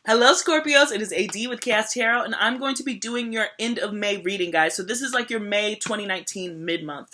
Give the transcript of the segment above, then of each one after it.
Hello Scorpios, it is AD with kayxztarot, and I'm going to be doing your end of May reading, guys. So this is like your May 2019 mid-month.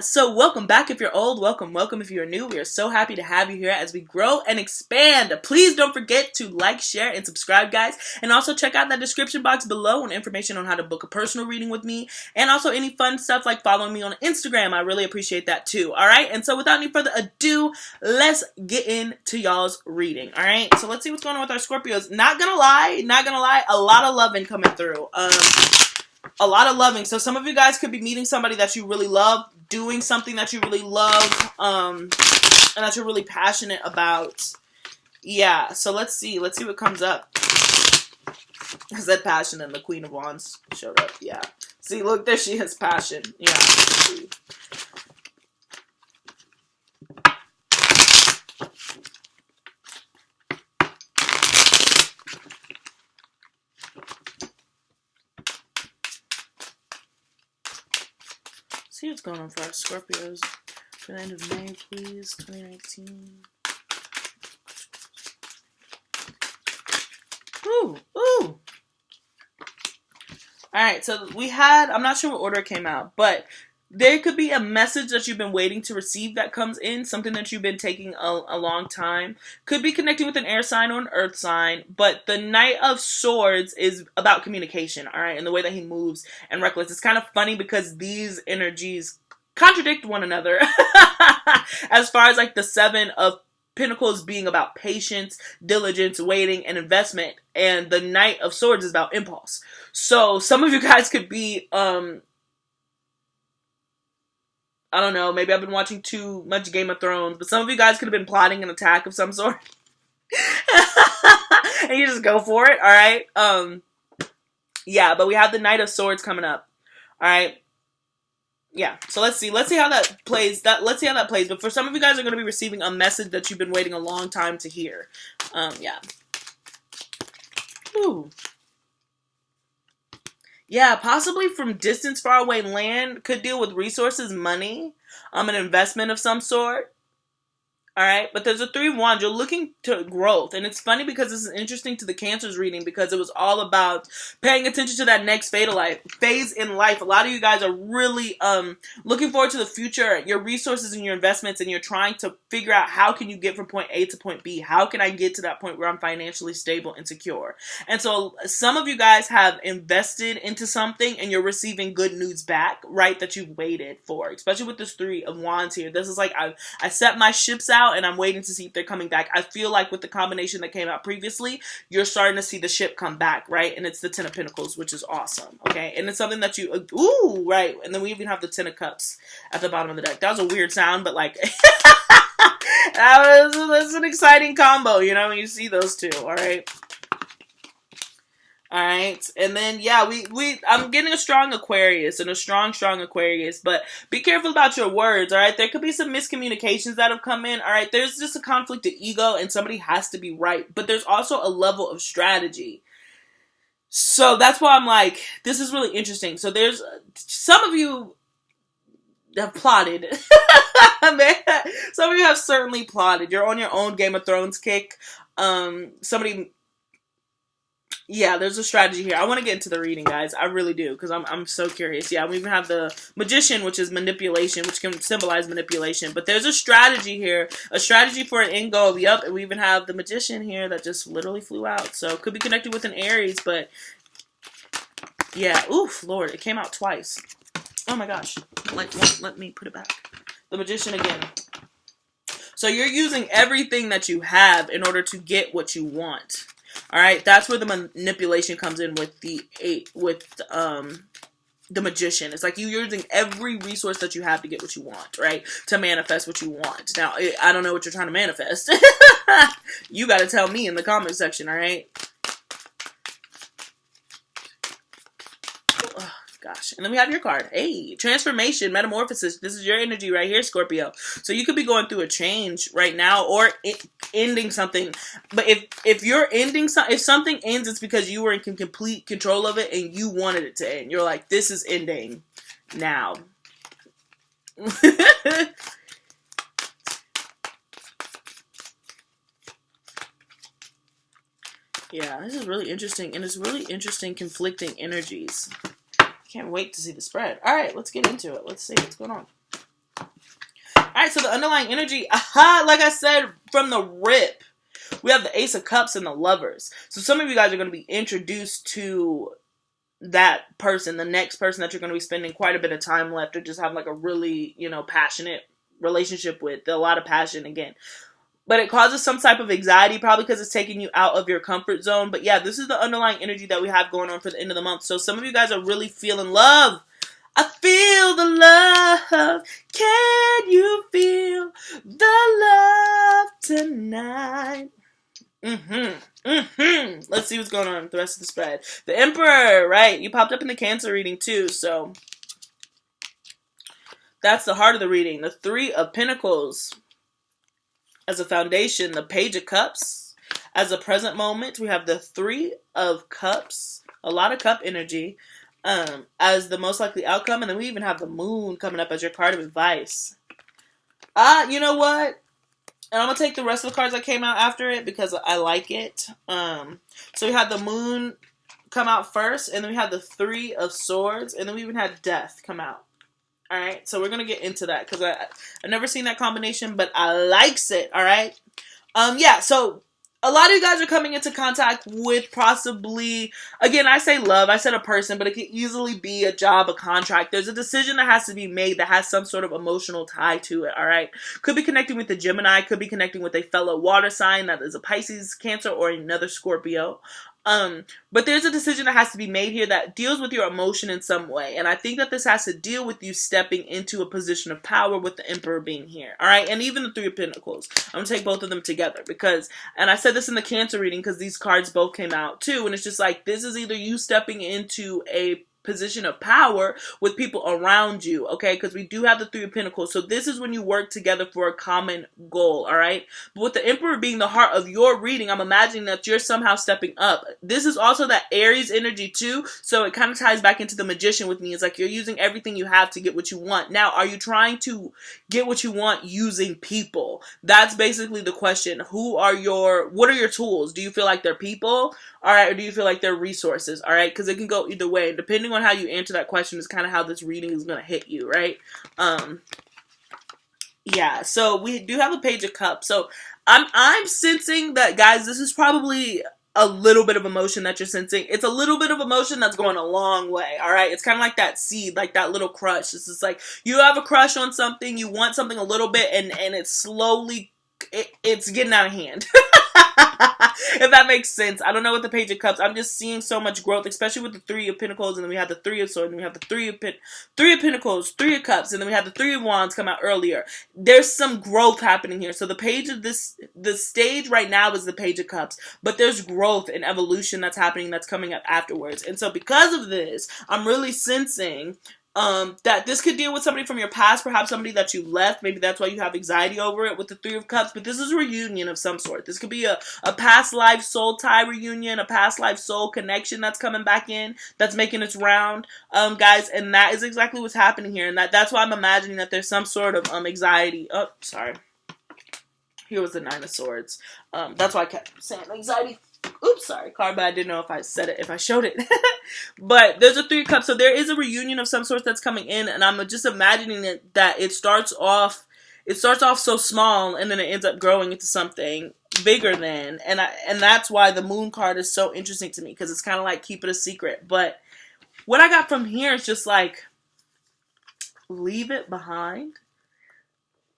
So welcome back if you're old, welcome if you're new. We are so happy to have you here as we grow and expand. Please don't forget to like, share, and subscribe, guys. And also check out that description box below on information on how to book a personal reading with me, and also any fun stuff like following me on Instagram. I really appreciate that too, alright? And so without any further ado, let's get into y'all's reading, alright? So let's see what's going on with our Scorpios. Not gonna lie, a lot of loving coming through. A lot of loving. So some of you guys could be meeting somebody that you really love, doing something that you really love, and that you're really passionate about. Yeah, so let's see what comes up. I said passion and the Queen of Wands showed up. Yeah. See, look, there she is, passion. Yeah. See what's going on for our Scorpios for the end of May, please. 2019. Ooh. Alright, so we had, I'm not sure what order it came out, but there could be a message that you've been waiting to receive that comes in, something that you've been taking a long time. Could be connecting with an air sign or an earth sign, but the Knight of Swords is about communication, alright, and the way that he moves and reckless. It's kind of funny because these energies contradict one another as far as like the Seven of Pentacles being about patience, diligence, waiting, and investment, and the Knight of Swords is about impulse. So some of you guys could be I don't know, maybe I've been watching too much Game of Thrones, but some of you guys could have been plotting an attack of some sort. And you just go for it, alright? Yeah, but we have the Knight of Swords coming up. Alright? Yeah, so let's see how that plays. Let's see how that plays. But for some of you guys are going to be receiving a message that you've been waiting a long time to hear. Yeah. Ooh. Yeah, possibly from distance, far away land. Could deal with resources, money, an investment of some sort. Alright, but there's a Three of Wands. You're looking to growth. And it's funny because this is interesting to the Cancer's reading because it was all about paying attention to that next phase in life. A lot of you guys are really looking forward to the future, your resources and your investments, and you're trying to figure out how can you get from point A to point B. How can I get to that point where I'm financially stable and secure? And so some of you guys have invested into something and you're receiving good news back, right, that you've waited for. Especially with this Three of Wands here. This is like I set my ships out and I'm waiting to see if they're coming back. I feel like with the combination that came out previously, you're starting to see the ship come back, right? And it's the Ten of Pentacles, which is awesome, okay? And it's something that you, ooh, right? And then we even have the Ten of Cups at the bottom of the deck. That was a weird sound, but like, that's an exciting combo, you know, when you see those two, all right? Alright, and then, yeah, I'm getting a strong Aquarius, and a strong Aquarius, but be careful about your words, alright? There could be some miscommunications that have come in, alright? There's just a conflict of ego, and somebody has to be right, but there's also a level of strategy. So that's why I'm like, this is really interesting. So there's, some of you have plotted. Some of you have certainly plotted. You're on your own Game of Thrones kick. Yeah, there's a strategy here. I want to get into the reading, guys. I really do, because I'm so curious. Yeah, we even have the Magician, which is manipulation, which can symbolize manipulation. But there's a strategy here, a strategy for an end goal. Yup, and we even have the Magician here that just literally flew out. So it could be connected with an Aries, but yeah, oof, Lord, it came out twice. Oh my gosh, let me put it back. The Magician again. So you're using everything that you have in order to get what you want. Alright, that's where the manipulation comes in with the Magician. It's like you're using every resource that you have to get what you want, right? To manifest what you want. Now, I don't know what you're trying to manifest. You gotta tell me in the comment section, alright? Gosh. And then we have your card. Hey, transformation, metamorphosis. This is your energy right here, Scorpio. So you could be going through a change right now or ending something. But if you're ending something, if something ends, it's because you were in complete control of it and you wanted it to end. You're like, this is ending now. Yeah, this is really interesting, and it's really interesting conflicting energies. Can't wait to see the spread. All right, let's get into it. Let's see what's going on. All right, so the underlying energy, like I said from the rip, we have the Ace of Cups and the Lovers. So some of you guys are going to be introduced to that person, the next person that you're going to be spending quite a bit of time left, or just have like a really, passionate relationship with. A lot of passion again. But it causes some type of anxiety, probably because it's taking you out of your comfort zone. But yeah, this is the underlying energy that we have going on for the end of the month. So some of you guys are really feeling love. I feel the love. Can you feel the love tonight? Let's see what's going on with the rest of the spread. The Emperor, right? You popped up in the Cancer reading too, so that's the heart of the reading. The Three of Pentacles as a foundation. The Page of Cups as a present moment. We have the Three of Cups, a lot of cup energy, as the most likely outcome, and then we even have the Moon coming up as your card of advice. You know what? And I'm going to take the rest of the cards that came out after it because I like it. So we had the Moon come out first, and then we had the Three of Swords, and then we even had Death come out. Alright, so we're going to get into that because I've never seen that combination, but I likes it, alright? Yeah, so a lot of you guys are coming into contact with possibly, again, I say love, I said a person, but it could easily be a job, a contract. There's a decision that has to be made that has some sort of emotional tie to it, alright? Could be connecting with a Gemini, could be connecting with a fellow water sign that is a Pisces, Cancer, or another Scorpio. But there's a decision that has to be made here that deals with your emotion in some way. And I think that this has to deal with you stepping into a position of power with the Emperor being here. All right. And even the Three of Pentacles. I'm going to take both of them together because, and I said this in the Cancer reading because these cards both came out too. And it's just like, this is either you stepping into a position of power with people around you, okay? Because we do have the Three of Pentacles. So this is when you work together for a common goal, all right? But with the Emperor being the heart of your reading, I'm imagining that you're somehow stepping up. This is also that Aries energy too, so it kind of ties back into the Magician with me. It's like you're using everything you have to get what you want. Now, are you trying to get what you want using people? That's basically the question. What are your tools? Do you feel like they're people? All right, or do you feel like they're resources? All right, because it can go either way. Depending on how you answer that question is kind of how this reading is going to hit you, right? Yeah, so we do have a Page of Cups. So I'm sensing that, guys, this is probably a little bit of emotion that you're sensing. It's a little bit of emotion that's going a long way, all right? It's kind of like that seed, like that little crush. It's just like you have a crush on something, you want something a little bit, and it's slowly, it's getting out of hand. If that makes sense. I don't know what the Page of Cups. I'm just seeing so much growth, especially with the Three of Pentacles, and then we have the Three of Swords, and we have the Three of Pentacles, Three of Cups, and then we have the Three of Wands come out earlier. There's some growth happening here. So the stage right now is the Page of Cups, but there's growth and evolution that's happening that's coming up afterwards. And so because of this, I'm really sensing that this could deal with somebody from your past, perhaps somebody that you left. Maybe that's why you have anxiety over it with the Three of Cups. But this is a reunion of some sort. This could be a past life soul tie reunion, a past life soul connection that's coming back in, that's making its round, guys. And that is exactly what's happening here. And that's why I'm imagining that there's some sort of anxiety. Oh, sorry. Here was the Nine of Swords. That's why I kept saying anxiety. Oops, sorry, Carmine. I didn't know if I said it, if I showed it. But there's a Three of Cups, so there is a reunion of some sort that's coming in, and I'm just imagining that it starts off so small, and then it ends up growing into something bigger than, and that's why the Moon card is so interesting to me, because it's kind of like keep it a secret. But what I got from here is just like, leave it behind.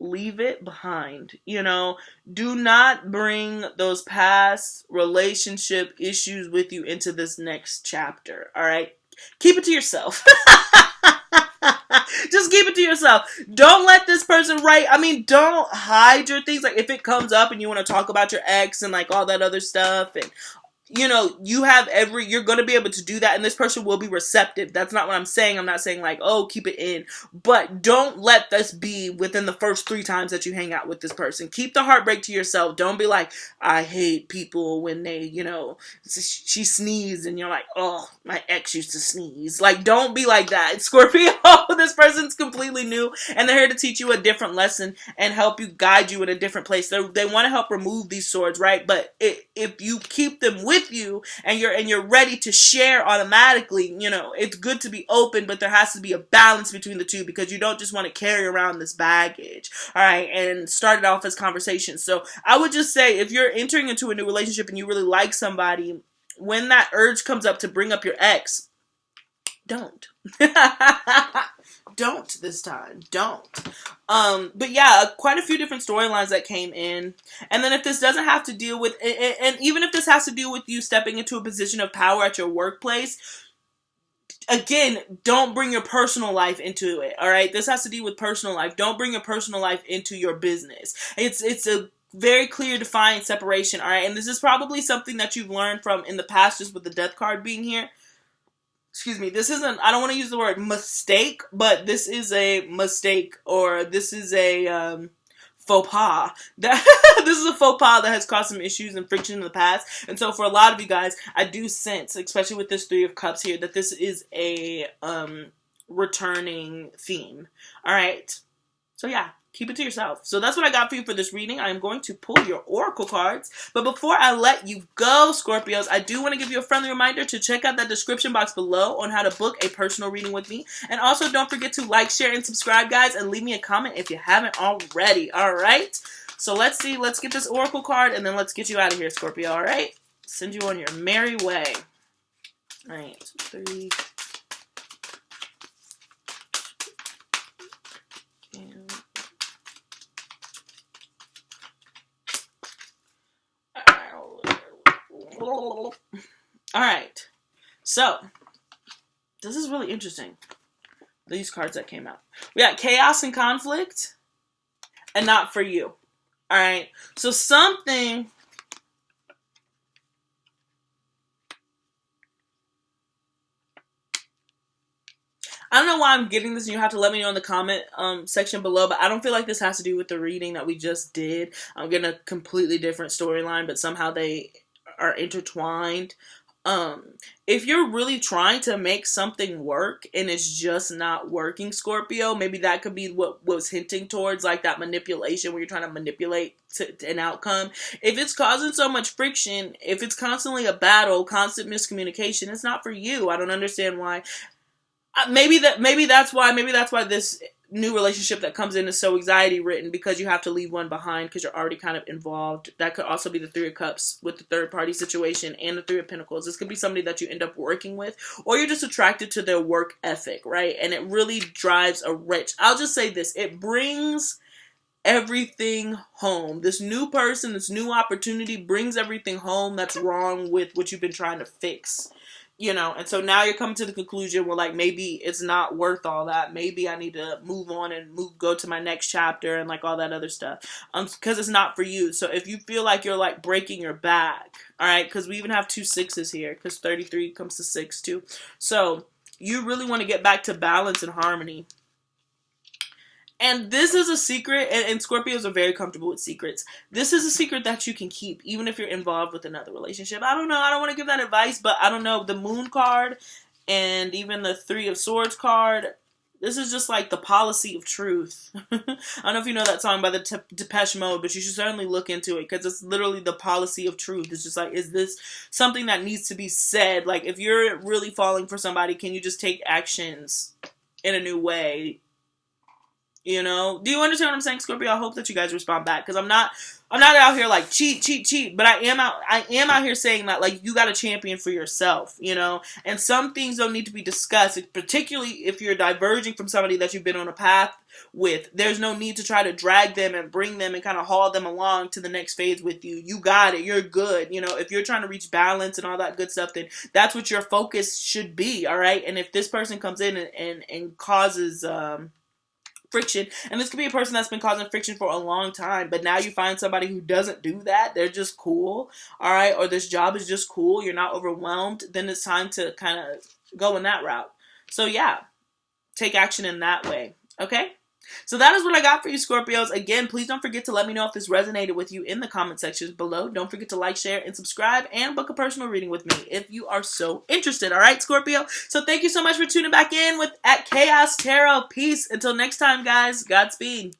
Leave it behind. Do not bring those past relationship issues with you into this next chapter. All right? Keep it to yourself. Just keep it to yourself. Don't let this person don't hide your things. Like, if it comes up and you want to talk about your ex and like all that other stuff, and you're going to be able to do that, and this person will be receptive. That's not what I'm saying. I'm not saying like, oh, keep it in. But don't let this be within the first 3 times that you hang out with this person. Keep the heartbreak to yourself. Don't be like, I hate people when they, she sneezed and you're like, oh, my ex used to sneeze. Like, don't be like that. Scorpio, this person's completely new, and they're here to teach you a different lesson and help you, guide you in a different place. They want to help remove these swords, right? But if you keep them with with you and you're ready to share automatically, you know, it's good to be open, but there has to be a balance between the two because you don't just want to carry around this baggage, all right, and start it off as conversations. So I would just say if you're entering into a new relationship and you really like somebody, when that urge comes up to bring up your ex, don't. Don't this time. Don't. But yeah, quite a few different storylines that came in. And then if this doesn't have to deal with, and even if this has to do with you stepping into a position of power at your workplace, again, don't bring your personal life into it, all right? This has to do with personal life. Don't bring your personal life into your business. It's a very clear, defined separation, all right? And this is probably something that you've learned from in the past, just with the death card being here. Excuse me, this isn't, I don't want to use the word mistake, but this is a mistake, or this is a faux pas. This is a faux pas that has caused some issues and friction in the past. And so for a lot of you guys, I do sense, especially with this Three of Cups here, that this is a returning theme. All right. So yeah, keep it to yourself. So that's what I got for you for this reading. I'm going to pull your oracle cards. But before I let you go, Scorpios, I do want to give you a friendly reminder to check out that description box below on how to book a personal reading with me. And also don't forget to like, share, and subscribe, guys. And leave me a comment if you haven't already. All right? So let's see. Let's get this oracle card, and then let's get you out of here, Scorpio. All right? Send you on your merry way. All right. 3... Alright, so this is really interesting, these cards that came out. We got chaos and conflict and not for you. Alright, so something, I don't know why I'm getting this, and you have to let me know in the comment section below, but I don't feel like this has to do with the reading that we just did. I'm getting a completely different storyline, but somehow they are intertwined. If you're really trying to make something work and it's just not working, Scorpio, maybe that could be what was hinting towards, like that manipulation where you're trying to manipulate an outcome. If it's causing so much friction, if it's constantly a battle, constant miscommunication, it's not for you. I don't understand why. Maybe that's why this new relationship that comes in is so anxiety ridden, because you have to leave one behind because you're already kind of involved. That could also be the Three of Cups with the third party situation and the Three of Pentacles. This could be somebody that you end up working with, or you're just attracted to their work ethic, right? And it really drives a wrench. I'll just say this, it brings everything home. This new person, this new opportunity brings everything home that's wrong with what you've been trying to fix. You know, and so now you're coming to the conclusion where, like, maybe it's not worth all that. Maybe I need to move on and go to my next chapter and, like, all that other stuff. Because it's not for you. So if you feel like you're, like, breaking your back, all right, because we even have 2 6s here, because 33 comes to 6, too. So you really want to get back to balance and harmony. And this is a secret, and Scorpios are very comfortable with secrets. This is a secret that you can keep, even if you're involved with another relationship. I don't know. I don't want to give that advice, but I don't know. The Moon card and even the Three of Swords card, this is just like the policy of truth. I don't know if you know that song by the Depeche Mode, but you should certainly look into it, because it's literally the policy of truth. It's just like, is this something that needs to be said? Like, if you're really falling for somebody, can you just take actions in a new way? You know, do you understand what I'm saying, Scorpio? I hope that you guys respond back, because I'm not out here like cheat, but I am out here saying that, like, you got a champion for yourself, you know, and some things don't need to be discussed, particularly if you're diverging from somebody that you've been on a path with. There's no need to try to drag them and bring them and kind of haul them along to the next phase with you. You got it. You're good. You know, if you're trying to reach balance and all that good stuff, then that's what your focus should be. All right. And if this person comes in and causes, friction, and this could be a person that's been causing friction for a long time, but now you find somebody who doesn't do that, they're just cool, all right, or this job is just cool, you're not overwhelmed, then it's time to kind of go in that route. So yeah, take action in that way, okay? So that is what I got for you, Scorpios. Again, please don't forget to let me know if this resonated with you in the comment sections below. Don't forget to like, share, and subscribe, and book a personal reading with me if you are so interested. All right, Scorpio? So thank you so much for tuning back in at Chaos Tarot. Peace. Until next time, guys. Godspeed.